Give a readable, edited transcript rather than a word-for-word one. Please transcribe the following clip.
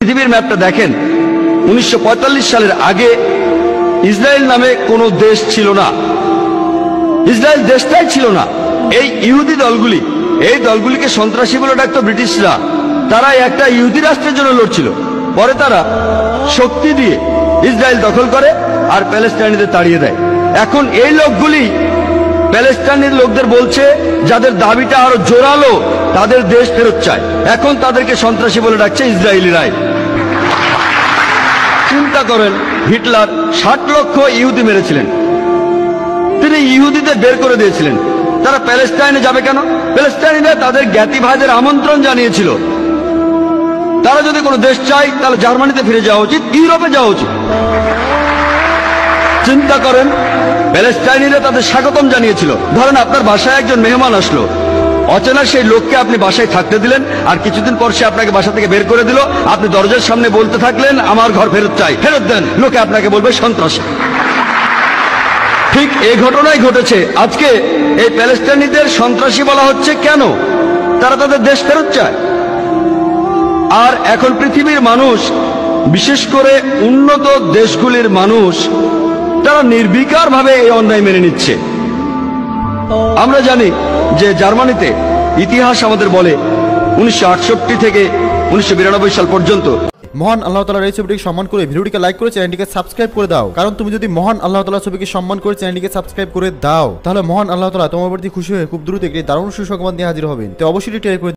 পৃথিবীর ম্যাপটা দেখেন, 1945 সালের আগে ইসরায়েল নামে কোনো দেশ ছিল না। ইসরায়েল দেশটাই ছিল না। এই ইহুদি দলগুলি, এই দলগুলিকে সন্ত্রাসী বলে ডাকতো ব্রিটিশরা। তারা একটা ইহুদি রাষ্ট্রের জন্য লড়ছিল। পরে তারা শক্তি দিয়ে ইসরায়েল দখল করে আর প্যালেস্টাইনিদের তাড়িয়ে দেয়। এখন এই লোকগুলি প্যালেস্টাইনের লোকদের বলছে, যাদের দাবিটা আরো জোরালো, তাদের দেশ ফেরত চায়। এখন তাদেরকে সন্ত্রাসী বলে ডাকছে ইসরায়েলিরাই। চিন্তা করেন, হিটলার 60 লক্ষ ইহুদি মেরেছিলেন। তিনি ইহুদিদের বের করে দিয়েছিলেন। তারা প্যালেস্টাইনে যাবে কেন? প্যালেস্টাইনিরা তাদের জ্ঞাতি ভাইদের আমন্ত্রণ জানিয়েছিল। তারা যদি কোনো দেশ চায় তাহলে জার্মানিতে ফিরে যাওয়া উচিত, ইউরোপে যাওয়া উচিত। চিন্তা করেন, প্যালেস্টাইনিরা তাদের স্বাগতম জানিয়েছিল। ধরেন আপনার বাসায় একজন মেহমান আসলো, অচেনা সেই লোককে আপনি বাসায় থাকতে দিলেন, আর কিছুদিন পর সে আপনাকে বাসা থেকে বের করে দিল। আপনি দরজার সামনে বলতে থাকলেন, আমার ঘর ফেরত চাই, ফেরত দেন। লোকে আপনাকে বলবে সন্ত্রাসী। ঠিক এই ঘটনাই ঘটেছে। আজকে এই প্যালেস্টাইনিদের সন্ত্রাসী বলা হচ্ছে কেন? তারা তাদের দেশ ফেরত চায়। আর এখন পৃথিবীর মানুষ, বিশেষ করে উন্নত দেশগুলির মানুষ, তারা নির্বিকার ভাবে এই অন্যায় মেনে নিচ্ছে। আমরা জানি যে জার্মানিতে ইতিহাস আমাদের বলে 1968 থেকে 1992 সাল পর্যন্ত মহান আল্লাহ তাআলার এই ছবিটিকে সম্মান করে ভিডিওটিকে লাইক করে চ্যানেলটিকে সাবস্ক্রাইব করে দাও। কারণ তুমি যদি মহান আল্লাহ তাআলার ছবিকে সম্মান করে চ্যানেলটিকে সাবস্ক্রাইব করে দাও, তাহলে মহান আল্লাহ তাআলা তোমার প্রতি খুশি হয়ে খুব দ্রুত একটি দারুণ সুসংবাদ নিয়ে হাজির হবেন। তো অবশ্যই টের করে